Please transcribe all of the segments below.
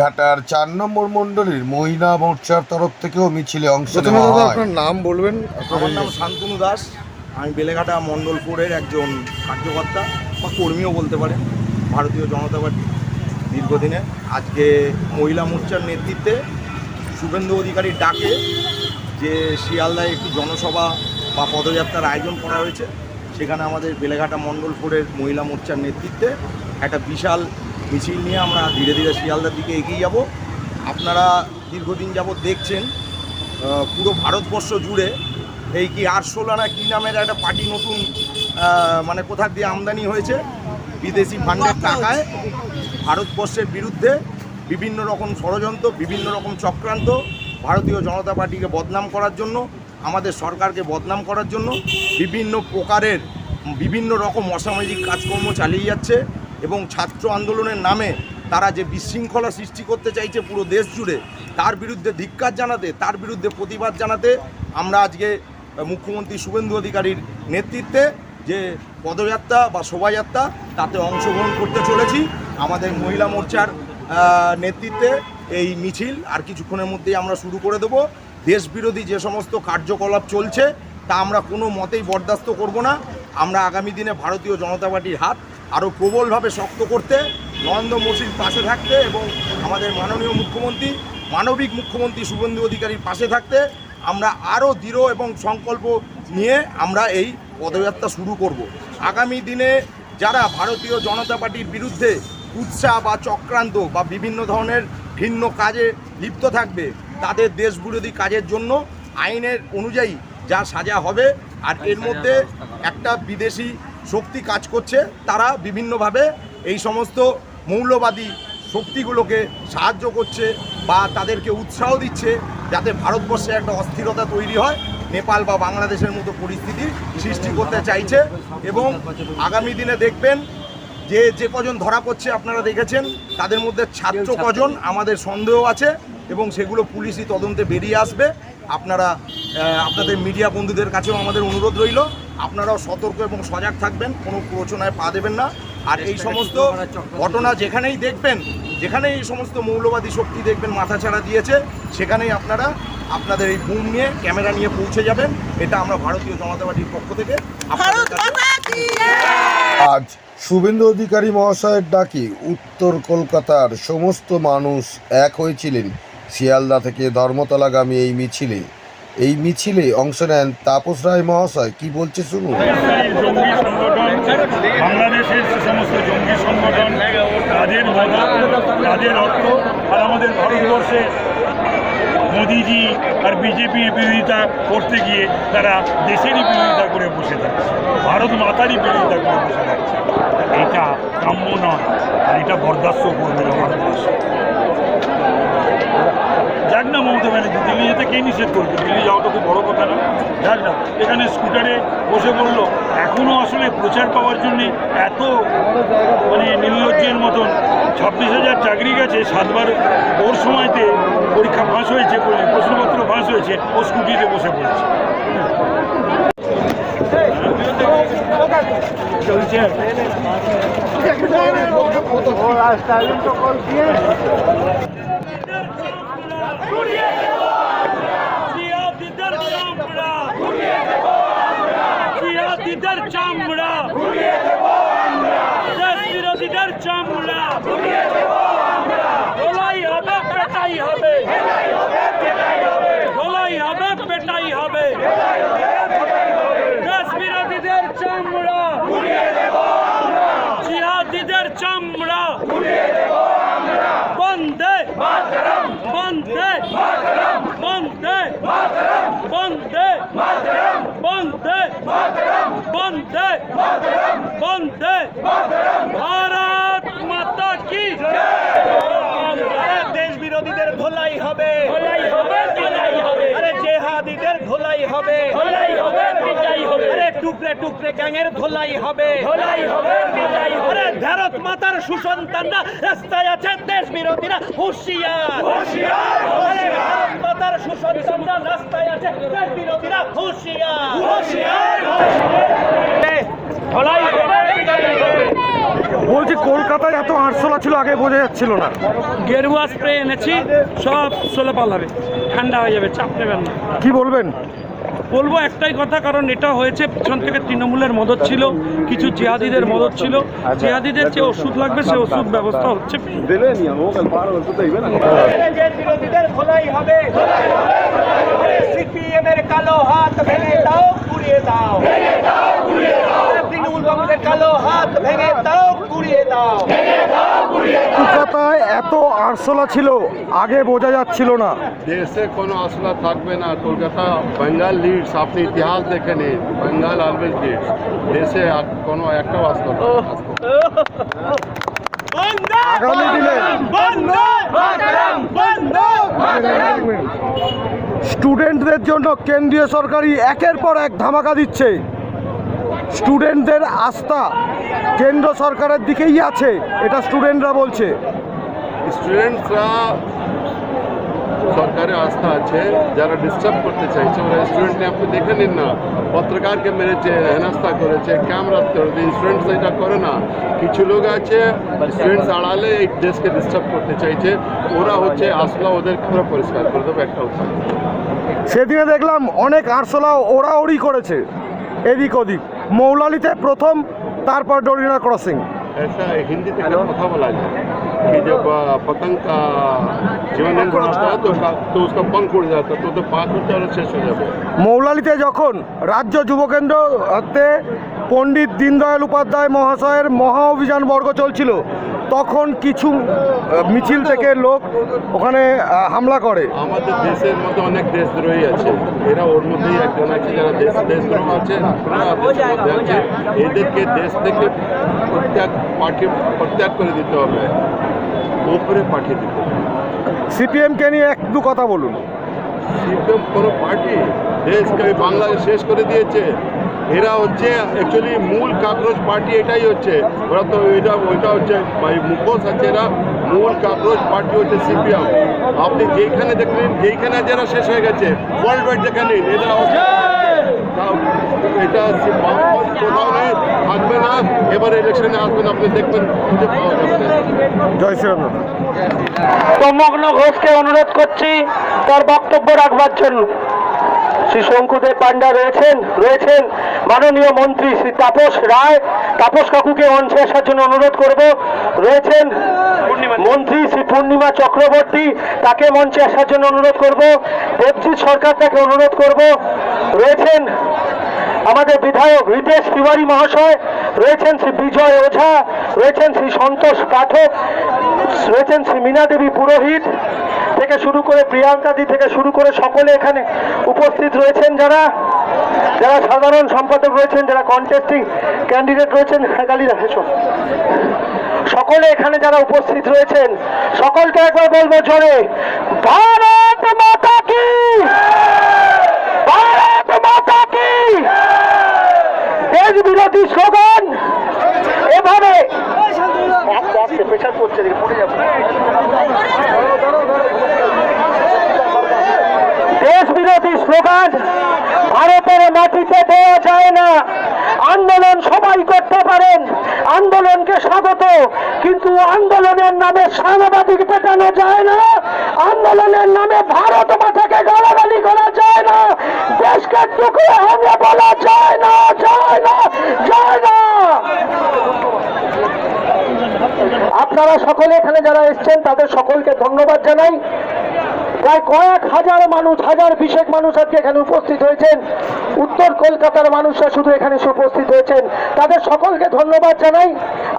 ঘাটার 4 নম্বর মণ্ডলীর মহিলা মোর্চার তরফ থেকেও মিছিলে অংশ নেওয়া হয়। আপনার নাম বলবেন? আমার নাম শান্তনু দাস। আমি বেলেঘাটা মণ্ডল 4-এর একজন কার্যকর্তা বা কর্মীও বলতে পারেন, ভারতীয় জনতা পার্টি দীর্ঘদিনে। আজকে মহিলা মোর্চার নেতৃত্বে শুভেন্দু অধিকারীর ডাকে যে শিয়ালদায় একটি জনসভা বা পদযাত্রার আয়োজন করা হয়েছে, সেখানে আমাদের বেলেঘাটা মণ্ডল 4-এর মহিলা মোর্চার নেতৃত্বে একটা বিশাল মিছিল নিয়ে আমরা ধীরে ধীরে শিয়ালদার দিকে এগিয়ে যাব। আপনারা দীর্ঘদিন যাবৎ দেখছেন পুরো ভারতবর্ষ জুড়ে এই কি আরশোলা না কী নামের একটা পার্টি নতুন মানে কোথা দিয়ে আমদানি হয়েছে বিদেশি ফান্ডের টাকায় ভারতবর্ষের বিরুদ্ধে বিভিন্ন রকম ষড়যন্ত্র, বিভিন্ন রকম চক্রান্ত, ভারতীয় জনতা পার্টিকে বদনাম করার জন্য, আমাদের সরকারকে বদনাম করার জন্য বিভিন্ন প্রকারের বিভিন্ন রকম অসামাজিক কাজকর্ম চালিয়ে যাচ্ছে। এবং ছাত্র আন্দোলনের নামে তারা যে বিশৃঙ্খলা সৃষ্টি করতে চাইছে পুরো দেশ জুড়ে, তার বিরুদ্ধে ধিক্কার জানাতে, তার বিরুদ্ধে প্রতিবাদ জানাতে আমরা আজকে মুখ্যমন্ত্রী শুভেন্দু অধিকারীর নেতৃত্বে যে পদযাত্রা বা শোভাযাত্রা তাতে অংশগ্রহণ করতে চলেছি। আমাদের মহিলা মোর্চার নেতৃত্বে এই মিছিল আর কিছুক্ষণের মধ্যেই আমরা শুরু করে দেব। দেশবিরোধী যে সমস্ত কার্যকলাপ চলছে তা আমরা কোনো মতেই বরদাস্ত করব না। আমরা আগামী দিনে ভারতীয় জনতা পার্টির হাত আরও প্রবলভাবে শক্ত করতে, নরেন্দ্র মোদীর পাশে থাকতে এবং আমাদের মাননীয় মুখ্যমন্ত্রী, মানবিক মুখ্যমন্ত্রী শুভেন্দু অধিকারীর পাশে থাকতে আমরা আরও দৃঢ় এবং সংকল্প নিয়ে আমরা এই পদযাত্রা শুরু করব। আগামী দিনে যারা ভারতীয় জনতা পার্টির বিরুদ্ধে কুৎসা বা চক্রান্ত বা বিভিন্ন ধরনের ভিন্ন কাজে লিপ্ত থাকবে, তাদের দেশবিরোধী কাজের জন্য আইনের অনুযায়ী যা সাজা হবে। আর এর মধ্যে একটা বিদেশি শক্তি কাজ করছে, তারা বিভিন্নভাবে এই সমস্ত মৌলবাদী শক্তিগুলোকে সাহায্য করছে বা তাদেরকে উৎসাহ দিচ্ছে যাতে ভারতবর্ষে একটা অস্থিরতা তৈরি হয়, নেপাল বা বাংলাদেশের মতো পরিস্থিতি সৃষ্টি করতে চাইছে। এবং আগামী দিনে দেখবেন যে কজন ধরা পড়ছে আপনারা দেখেছেন, তাদের মধ্যে ছাত্র কজন আমাদের সন্দেহ আছে এবং সেগুলো পুলিশি তদন্তে বেরিয়ে আসবে। আপনারা আপনাদের মিডিয়া বন্ধুদের কাছেও আমাদের অনুরোধ রইল, আপনারাও সতর্ক এবং সজাগ থাকবেন, কোনো প্ররোচনায় পা দেবেন না। আর এই সমস্ত ঘটনা যেখানেই দেখবেন, যেখানেই এই সমস্ত মৌলবাদী শক্তি দেখবেন মাথাছাড়া দিয়েছে, সেখানেই আপনারা আপনাদের এই বুম নিয়ে ক্যামেরা নিয়ে পৌঁছে যাবেন। এটা আমরা ভারতীয় জনতা পার্টির পক্ষ থেকে আপনাদের কাছে। আজ শুভেন্দু অধিকারী মহাশয়ের ডাকে উত্তর কলকাতার সমস্ত মানুষ এক হয়েছিলেন শিয়ালদা থেকে ধর্মতলাগামী এই মিছিলে অংশ নেন তাপস রায় মহাশয়। কি বলছে শুনুন। জঙ্গি সংগঠন, বাংলাদেশের যে সমস্ত জঙ্গি সংগঠন, তাদের মদত, তাদের অর্থ, আর আমাদের ভারতবর্ষে মোদিজি আর বিজেপির বিরোধিতা করতে গিয়ে তারা দেশেরই বিরোধিতা করে বসে থাকছে, ভারত মাতারই বিরোধিতা করে বসে থাকছে। এটা কাম্য নয়, আর এটা বরদাস্ত করবে না ভারতবর্ষ। যাক না মমতা ব্যানার্জি, দিল্লি যেতে কে নিষেধ করবে? দিল্লি যাওয়াটা খুব বড় কথা না, যাক না। এখানে স্কুটারে বসে পড়লো, এখনও আসলে প্রচার পাওয়ার জন্যে এত মানে নির্লজ্জের মতন 26,000 চাকরি গেছে, 7বার ওর সময়তে পরীক্ষা ফাঁস হয়েছে, প্রশ্নপত্র ফাঁস হয়েছে, ও স্কুটিতে বসে পড়েছে। চলছে চামড়া, দেশ বিরোধীদের চামড়া, ধোলাই হবে, পেটাই হবে, ধোলাই হবে, পেটাই হবে, দেশ বিরোধীদের চামড়া, জিহাদিদের চামড়া, বন্দে বন্দে বন্দে বন্দে বন্দে বন্দে বন্দে ভারত মাতা কি। দেশ বিরোধীদের ধোলাই হবে, ধোলাই হবে, বিদায় হবে, আরে জেহাদিদের ধোলাই হবে, ধোলাই হবে, বিদায় হবে, আরে টুকরে টুকরে গ্যাংয়ের ধোলাই হবে, ধোলাই হবে, বিদায় হবে, আরে ভারত মাতার সুসন্তানরা রাস্তায় আছে, দেশ বিরোধীরা হুঁশিয়ার, হুঁশিয়ার, ভারত মাতার সুসন্তানরা রাস্তায় আছে, দেশ বিরোধীরা হুঁশিয়ার, হুঁশিয়ার, ধোলাই হবে, বিদায় হবে। বলছি কলকাতায় এত আরশোলা ছিল, আগে বোঝা যাচ্ছিল না। গেরুয়া স্প্রে এনেছি, সব সোলে পালাবে, ঠান্ডা হয়ে যাবে, চাপ নেবেন না। কি বলবেন? বলবো একটাই কথা, কারণ এটা হয়েছে পিছন থেকে তৃণমূলের মদত ছিল, কিছু জিহাদিদের মদত ছিল। জিহাদিদের যে ওষুধ লাগবে সে ওষুধ ব্যবস্থা হচ্ছে। বিরোধীদের খোলাই হবে, সিপিএমের কালো হাত ভেঙে দাও, গুড়িয়ে দাও, তৃণমূল কংগ্রেসের কালো হাত ভেঙে দাও, গুড়িয়ে দাও। কলকাতায় এত আরশোলা ছিল, আগে বোঝা যাচ্ছিল না। দেশে কোনো আসলা থাকবে না। কলকাতা বেঙ্গল লিডস, আপনি ইতিহাস দেখে নিন, বেঙ্গল অলওয়েজ লিডস। দেশে আর কোনো একটাও আসলা আগামী দিনে স্টুডেন্টদের জন্য কেন্দ্রীয় সরকারি একের পর এক ধামাকা দিচ্ছে। স্টুডেন্টদের আস্থা কেন্দ্র সরকারের দিকেই আছে, এটা স্টুডেন্টরা বলছে। স্টুডেন্টসরা সরকারের আস্থা আছে, যারা ডিস্টার্ব করতে চাইছে ওরা স্টুডেন্টকে আপনি দেখে নিন না, পত্রকারকে মেরেছে, হেনস্থা করেছে, ক্যামেরা করেছে। স্টুডেন্টস এটা করে না। কিছু লোক আছে স্টুডেন্টস আড়ালে এই দেশকে ডিস্টার্ব করতে চাইছে, ওরা হচ্ছে আসলা, ওদের পুরো পরিষ্কার করে দেবো একটা উপায়। সেদিনে দেখলাম অনেক আরশোলা ওড়াওড়ি করেছে এদিক ওদিক, মৌলালিতে প্রথম, তারপর ডরিনা ক্রসিং। ऐसा हिंदी में কথা বলা যায় कि जब पतंग का जीवन होता है तो उसका पंख उड़ जाता है, तो पाँच मिनट शेष हो जाता है। মৌলালিতে যখন রাজ্য যুবকেন্দ্রতে পণ্ডিত দীনদয়াল উপাধ্যায় মহাশয়ের মহা অভিযান বর্গ চলছিল, তখন কিছু মিছিল থেকে লোক ওখানে হামলা করে। আমাদের দেশের মধ্যে অনেক দেশদ্রোহী আছে, এরা ওর মধ্যেই একজন আছে যারা দেশদ্রোহ আছে, এদেরকে দেশ থেকে প্রত্যাগ করে দিতে হবে, উপরে পাঠিয়ে দিতে হবে। সিপিএমকে নিয়ে এক দু কথা বলুন। সিপিএম কোনো পার্টি দেশকে বাংলাদেশ শেষ করে দিয়েছে। এরা হচ্ছে অ্যাকচুয়ালি মূল কাকরোচ পার্টি, এটাই হচ্ছে। ওরা তো ওইটা হচ্ছে মুখোশ আছে, এরা মূল কাকরোচ পার্টি হচ্ছে সিপিএম। আপনি যেইখানে দেখলেন, যেইখানে যারা শেষ হয়ে গেছে ওয়ার্ল্ড ওয়াইড দেখে নিন, এরা এটা কোথাও নেই, থাকবে না। এবার ইলেকশনে আসবেন, আপনি দেখবেন খুঁজে পাওয়া যাবে না। জয় শ্রীরাম। তমগ্ন ঘোষকে অনুরোধ করছি তার বক্তব্য রাখবার জন্য। শ্রী শঙ্কুদেব পান্ডা রয়েছেন মাননীয় মন্ত্রী শ্রী তাপস রায়, তাপস কাকুকে মঞ্চে আসার জন্য অনুরোধ করব। রয়েছেন মন্ত্রী শ্রী পূর্ণিমা চক্রবর্তী, তাকে মঞ্চে আসার জন্য অনুরোধ করব। দেবজিৎ সরকার, তাকে অনুরোধ করব। রয়েছেন আমাদের বিধায়ক রিতেশ তিওয়ারি মহাশয়, রয়েছেন শ্রী বিজয় ওঝা, রয়েছেন শ্রী সন্তোষ পাঠক, রয়েছেন শ্রী মীনা দেবী পুরোহিত থেকে শুরু করে প্রিয়াঙ্কাদি থেকে শুরু করে সকলে এখানে উপস্থিত রয়েছেন। যারা সাধারণ সম্পাদক রয়েছেন, যারা কন্টেস্টিং ক্যান্ডিডেট রয়েছেন, সকলে এখানে যারা উপস্থিত রয়েছেন, সকলকে একবার বলবো জোরে, ভারত মাতা কি, ভারত মাতা কি। দেশ বিরোধী স্লোগান এভাবে প্রেশার করছে, পড়ে যাবে। দেশ বিরোধী স্লোগান ভারতের মাটিতে দেওয়া যায় না। আন্দোলন সবাই করতে পারেন, আন্দোলনকে স্বাগত, কিন্তু আন্দোলনের নামে সাংবাদিক পেটানো যায় না, আন্দোলনের নামে ভারত মাতাকে গালাগালি করা যায় না, দেশকে টুকরো ভেঙে বলা যায় না, যায় না, যায় না। আপনারা সকলে এখানে যারা এসছেন তাদের সকলকে ধন্যবাদ জানাই। প্রায় কয়েক হাজার মানুষ, হাজার বিশেক মানুষ আজকে এখানে উপস্থিত হয়েছেন। উত্তর কলকাতার মানুষরা শুধু এখানে উপস্থিত হয়েছেন, তাদের সকলকে ধন্যবাদ জানাই।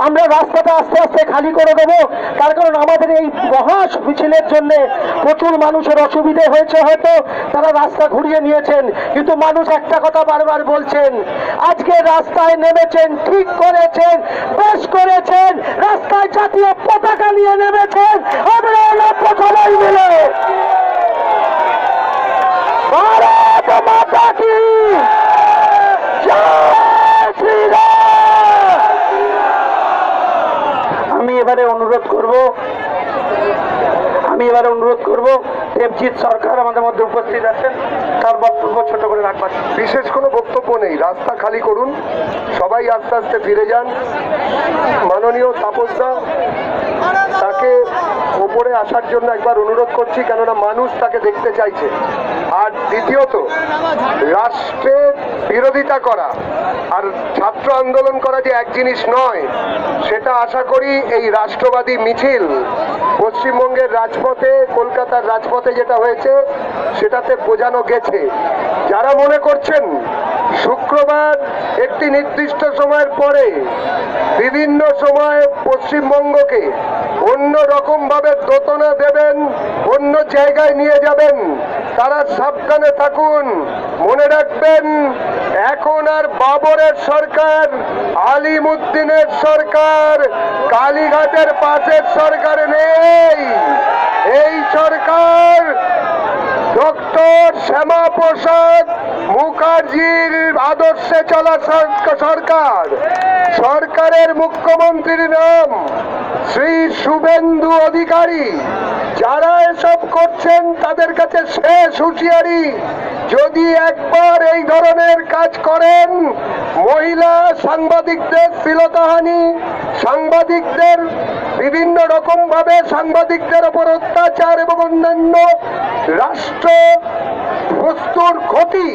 আমরা রাস্তাটা আস্তে আস্তে খালি করে দেবো, তার কারণ আমাদের এই মহা মিছিলের জন্য প্রচুর মানুষের অসুবিধে হয়েছে, হয়তো তারা রাস্তা ঘুরিয়ে নিয়েছেন, কিন্তু মানুষ একটা কথা বারবার বলছেন, আজকে রাস্তায় নেমেছেন, ঠিক করেছেন, বেশ করেছেন, রাস্তায় জাতীয় পতাকা নিয়ে নেমেছেন, আমরা সবাই মিলে ভারত মাতা কি জয় শ্রীরাম। আমি এবারে অনুরোধ করব দেবজিৎ সরকার আমাদের মধ্যে উপস্থিত আছেন, তার বক্তব্য ছোট করে রাখবেন। বিশেষ কোনো বক্তব্য নেই, রাস্তা খালি করুন, সবাই আস্তে আস্তে ফিরে যান। মাননীয় তাপসদা, তাকে ওপরে আসার জন্য একবার অনুরোধ করছি, কেননা মানুষ তাকে দেখতে চাইছে। আর দ্বিতীয়ত, রাষ্ট্রের বিরোধিতা করা আর ছাত্র আন্দোলন করা যে এক জিনিস নয়, সেটা আশা করি এই রাষ্ট্রবাদী মিছিল পশ্চিমবঙ্গের রাজপথে, কলকাতার রাজপথে যেটা হয়েছে সেটাতে বোঝানো গেছে। যারা মনে করছেন শুক্রবার একটি নির্দিষ্ট সময়ের পরে বিভিন্ন সময় পশ্চিমবঙ্গকে অন্য রকম ভাবে দোতনা দেবেন, অন্য জায়গায় নিয়ে যাবেন, তারা সাবধানে থাকুন। মনে রাখবেন, এখন আর বাবরের সরকার, আলিমুদ্দিনের সরকার, কালীঘাটের পাশের সরকার নেই। এই সরকার ডক্টর শ্যামাপ্রসাদ মুখার্জির আদর্শে চলা সরকার। সরকারের মুখ্যমন্ত্রীর নাম শ্রী শুভেন্দু অধিকারী। যারা এসব করছেন তাদের কাছে শেষ হুঁশিয়ারি, যদি একবার এই ধরনের কাজ করেন, মহিলা সাংবাদিকদের শ্লীলতাহানি, সাংবাদিকদের বিভিন্ন রকম ভাবে সাংবাদিকদের ওপর অত্যাচার এবং অন্যান্য রাষ্ট্র বস্তুর ক্ষতি,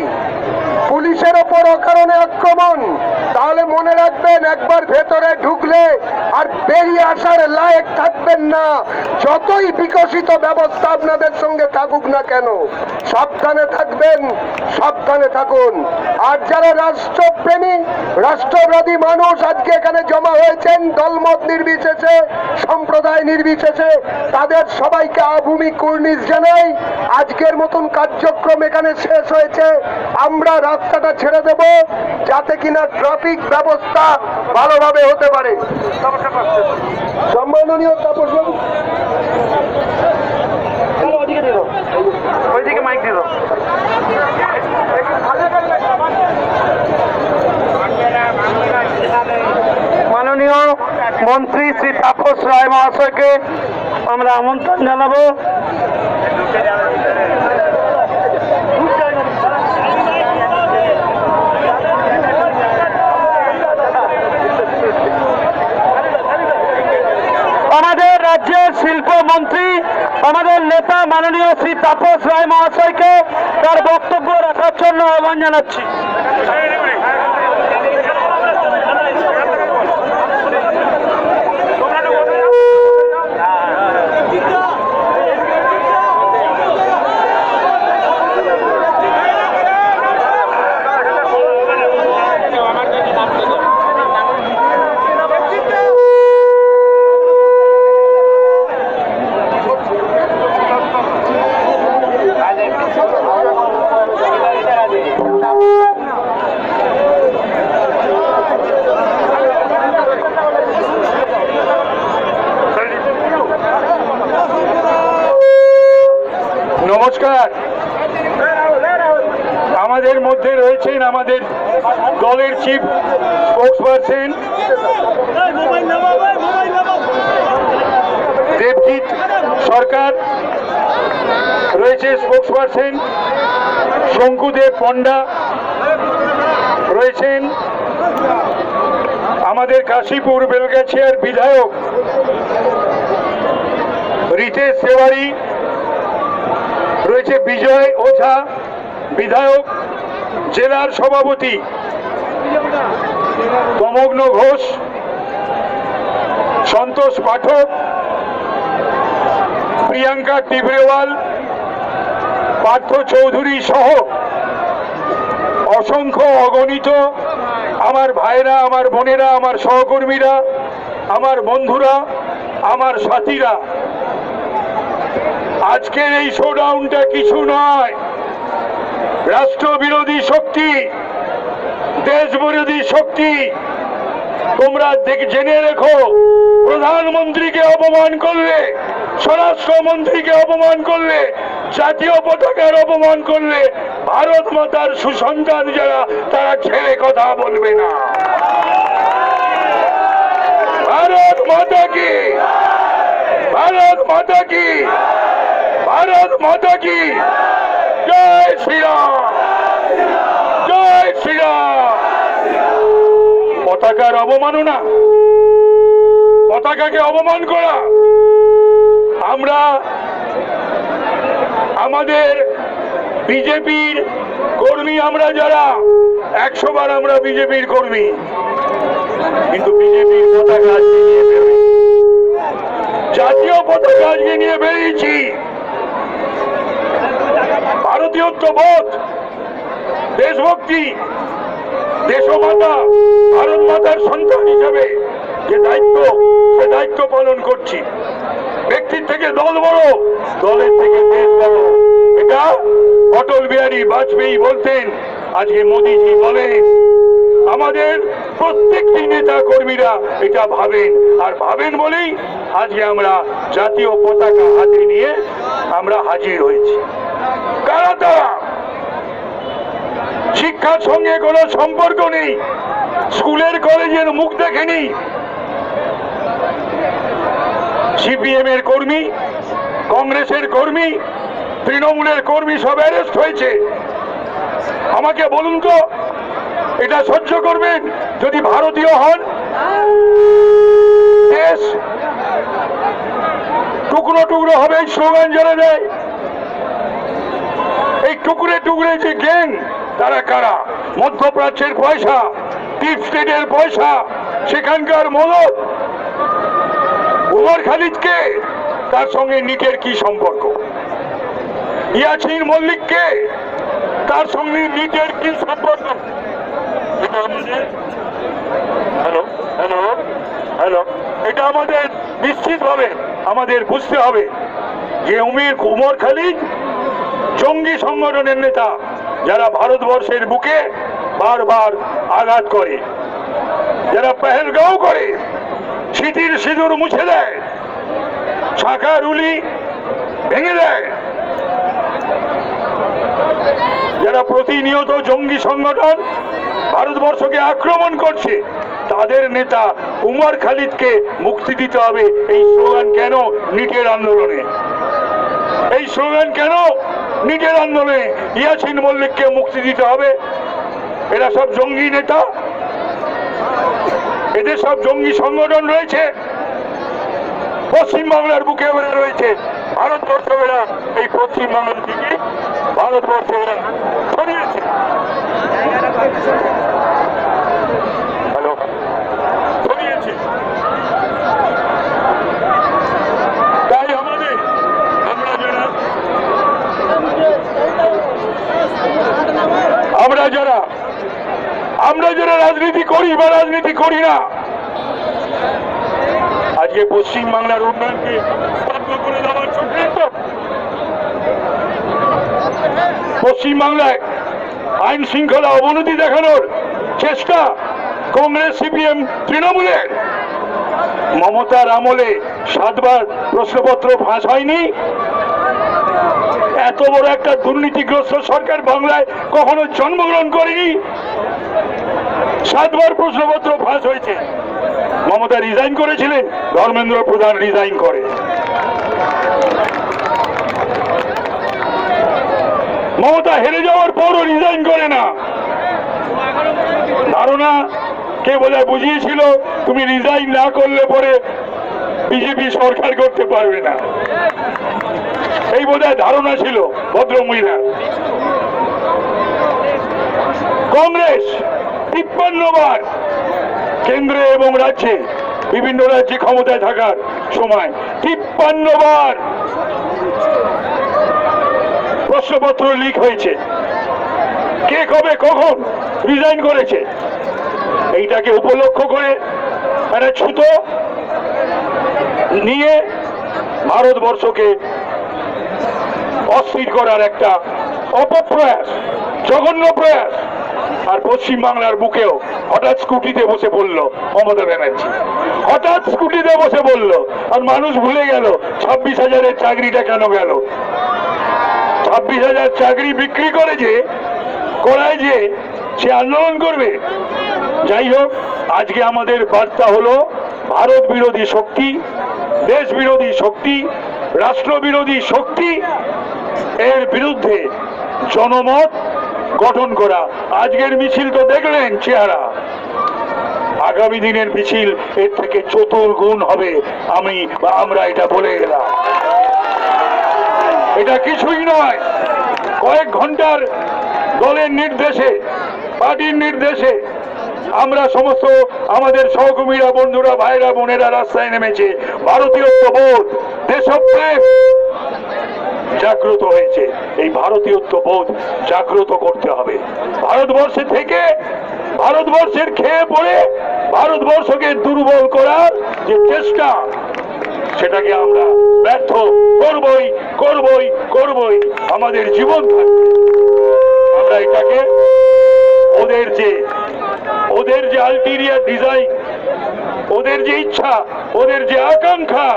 পুলিশের ওপর অকারণে আক্রমণ, তাহলে মনে রাখবেন, একবার ভেতরে ঢুকলে আর বেরিয়ে আসার লায়ক থাকবেন না, যতই বিকশিত ব্যবস্থা আপনাদের সঙ্গে থাকুক না কেন। সাবধানে থাকবেন, সাবধানে থাকুন। আর যারা রাষ্ট্রপ্রেমী, রাষ্ট্রবাদী মানুষ আজকে এখানে জমা হয়েছেন, দলমত নির্বিশেষে, সম্প্রদায় নির্বিশেষে, তাদের সবাইকে আভূমি কুর্নিশ জানাই। আজকের মতন কার্যক্রম এখানে শেষ হয়েছে। আমরা রাস্তাটা ছেড়ে দেব, যাতে কিনা ট্রাফিক ব্যবস্থা ভালোভাবে হতে পারে। সম্মাননীয় তাপসবাবু, ওইদিকে মাইক দিল। মাননীয় মন্ত্রী শ্রী তাপস রায় মহাশয়কে আমরা আমন্ত্রণ জানাবো। আমাদের রাজ্যের শিল্পমন্ত্রী, আমাদের নেতা মাননীয় শ্রী তাপস রায় মহাশয়কে তার বক্তব্য রাখার জন্য আহ্বান জানাচ্ছি। নমস্কার। আমাদের মধ্যে রয়েছেন আমাদের দলের চিফ স্পোক্সপারসন দেবজিৎ সরকার, রয়েছে স্পোক্সপারসন শঙ্কুদেব পণ্ডা, রয়েছেন আমাদের কাশীপুর বেলগাছিয়ার বিধায়ক রিতেশ তেওয়ারি, রয়েছে বিজয় ওঝা বিধায়ক, জেলার সভাপতি তমগ্ন ঘোষ, সন্তোষ পাঠক, প্রিয়াঙ্কা টিবরেওয়াল, পার্থ চৌধুরী সহ অসংখ্য অগণিত আমার ভাইরা, আমার বোনেরা, আমার সহকর্মীরা, আমার বন্ধুরা, আমার সাথীরা, আজকের এই শোডাউনটা কিছু নয়। রাষ্ট্রবিরোধী শক্তি, দেশ বিরোধী শক্তি, তোমরা জেনে রেখো, প্রধানমন্ত্রীকে অপমান করলে, স্বরাষ্ট্রমন্ত্রীকে অপমান করলে, জাতীয় পতাকার অপমান করলে, ভারত মাতার সুসন্তান যারা, তারা ছেড়ে কথা বলবে না। ভারত মাতা কি, ভারত মাতা কি, ভারত মাতা কি, জয় শ্রীরাম, জয় শ্রীরাম। পতাকার অবমাননা, পতাকাকে অপমান করা, আমরা আমাদের বিজেপির কর্মী, আমরা যারা 100 বার আমরা বিজেপির কর্মী, কিন্তু বিজেপির পতাকা আজকে নিয়ে বেরোই, জাতীয় পতাকা আজকে নিয়ে বেরিয়েছি। ভারতীয়ত্ববোধ, দেশভক্তি, দেশমাতা, ভারত মাতার সন্তান হিসাবে যে দায়িত্ব, সে দায়িত্ব পালন করছি। ব্যক্তির থেকে দল বড়, দলের থেকে দেশ বড়, এটা অটল বিহারী বাজপেয়ী বলতেন, আজকে মোদীজি বলেন। আমাদের প্রত্যেকটি নেতা কর্মীরা এটা ভাবেন, আর ভাবেন বলেই আজকে আমরা জাতীয় পতাকা হাতে নিয়ে আমরা হাজির হয়েছি। কারা তারা? শিক্ষার সঙ্গে কোনো সম্পর্ক নেই, স্কুলের কলেজের মুখ দেখেনি, সিপিএম এর কর্মী, কংগ্রেসের কর্মী, তৃণমূলের কর্মী সব অ্যারেস্ট হয়েছে। আমাকে বলুন তো, এটা সহ্য করবেন যদি ভারতীয় হন? দেশ টুকরো টুকরো হবে স্লোগান যারা দেয়, এই টুকরে টুকরে যে গ্যাং, তারা কারা? মধ্যপ্রাচ্যের পয়সা, ডিপ স্টেটের পয়সা, সেখানকার মদত। উমর খালিদকে, তার সঙ্গে নিটের কি সম্পর্ক? ইয়াসিন মল্লিককে, তার সঙ্গে নিটের কি সম্পর্ক? এটা আমাদের হ্যালো হ্যালো হ্যালো এটা আমাদের নিশ্চিতভাবে আমাদের বুঝতে হবে যে উমর খালিদ জঙ্গি সংগঠনের নেতা, যারা ভারতবর্ষের বুকে বারবার আঘাত করে, যারা পেহেলগাঁও করে, স্মৃতির সিঁদুর মুছে দেয়, শাখা রুলি ভেঙে দেয়, যারা প্রতিনিয়ত জঙ্গি সংগঠন ভারতবর্ষকে আক্রমণ করছে, তাদের নেতা উমর খালিদকে মুক্তি দিতে হবে। এই স্লোগান কেন নিটের আন্দোলনে? এই স্লোগান কেন নিটের আন্দোলনে? ইয়াসিন মল্লিককে মুক্তি দিতে হবে। এরা সব জঙ্গি নেতা, এদের সব জঙ্গি সংগঠন রয়েছে, পশ্চিমবাংলার বুকে এরা রয়েছে। ভারতবর্ষ এরা এই পশ্চিমবাংলা থেকে ভারতবর্ষ এরা ছড়িয়েছে। হ্যালো, ছড়িয়েছে। তাই আমাদের আমরা যারা রাজনীতি করি বা রাজনীতি করি না, আজকে পশ্চিমবাংলার উন্নয়নকে স্তব্ধ করে দেওয়ার চক্রান্ত, পশ্চিমবাংলায় আইন শৃঙ্খলা অবনতি দেখানোর চেষ্টা কংগ্রেস, সিপিএম, তৃণমূলের। মমতার আমলে 7 বার প্রশ্নপত্র ফাঁস হয়নি। এত বড় একটা দুর্নীতিগ্রস্ত সরকার বাংলায় কখনো জন্মগ্রহণ করেনি। 7 বার প্রশ্নপত্র ফাঁস হয়েছে। মমতা রিজাইন করেছিলেন, ধর্মেন্দ্র প্রধান রিজাইন করে। মমতা হেরে যাওয়ার পরও রিজাইন করে না। ধারণা কে বোধহয় বুঝিয়েছিল, তুমি রিজাইন না করলে পরে বিজেপি সরকার করতে পারবে না, এই বোধহয় ধারণা ছিল ভদ্রমহিলা। কংগ্রেস 53 বার কেন্দ্রে এবং রাজ্যে, বিভিন্ন রাজ্যে ক্ষমতায় থাকার সময় 53 বার প্রশ্নপত্র লিক হয়েছে। কে কবে কখন রিজাইন করেছে, এইটাকে উপলক্ষ করে একটা ছুতো নিয়ে ভারতবর্ষকে অস্থির করার একটা অপপ্রয়াস, জঘন্য প্রয়াস। আর পশ্চিমবাংলার বুকেও হঠাৎ স্কুটিতে বসে পড়ল মমতা ব্যানার্জি, হঠাৎ স্কুটিতে বসে পড়ল। আর মানুষ ভুলে গেল 26,000-এর চাকরিটা কেন গেল। 26,000 চাকরি বিক্রি করে যে করায় যে সে আন্দোলন করবে। যাই হোক, আজকে আমাদের বার্তা হলো ভারত বিরোধী শক্তি, দেশ বিরোধী শক্তি, রাষ্ট্র বিরোধী শক্তি এর বিরুদ্ধে জনমত গঠন করা। আজকের মিছিল তো দেখলেন চেহারা, আগামী দিনের মিছিল এর থেকে চতুর্গুণ হবে। আমরা এটা বলে গেলাম। এটা কিছুই নয়, কয়েক ঘন্টার দলের নির্দেশে, পার্টির নির্দেশে আমরা সমস্ত আমাদের সহকর্মীরা, বন্ধুরা, ভাইরা, বোনেরা রাস্তায় নেমেছে। ভারতীয়ত্ববোধ, দেশপ্রেম জাগ্রত হয়েছে। এই ভারতীয়ত্ববোধ জাগ্রত করতে হবে। ভারতবর্ষে থেকে, ভারতবর্ষের খেয়ে পড়ে ভারতবর্ষকে দুর্বল করার যে চেষ্টা, সেটাকে আমরা ব্যর্থ করবই, করবই, করবই। আমাদের জীবন থাকবে। আমরা এটাকে ওদের যে আলটিরিয়ার ডিজাইন, ওদের যে ইচ্ছা, ওদের যে আকাঙ্ক্ষা,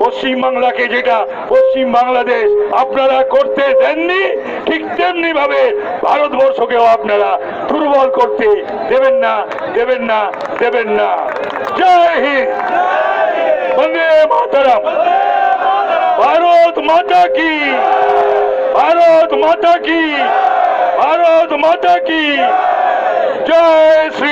পশ্চিম বাংলাকে যেটা পশ্চিম বাংলাদেশ আপনারা করতে দেননি, ঠিক তেমনি ভাবে ভারতবর্ষকেও আপনারা দুর্বল করতে দেবেন না, দেবেন না, দেবেন না। জয় হিন্দ, বন্দে মাতরম। ভারত মাতা কি, ভারত মাতা কি, ভারত মাতা কি। জয় শ্রী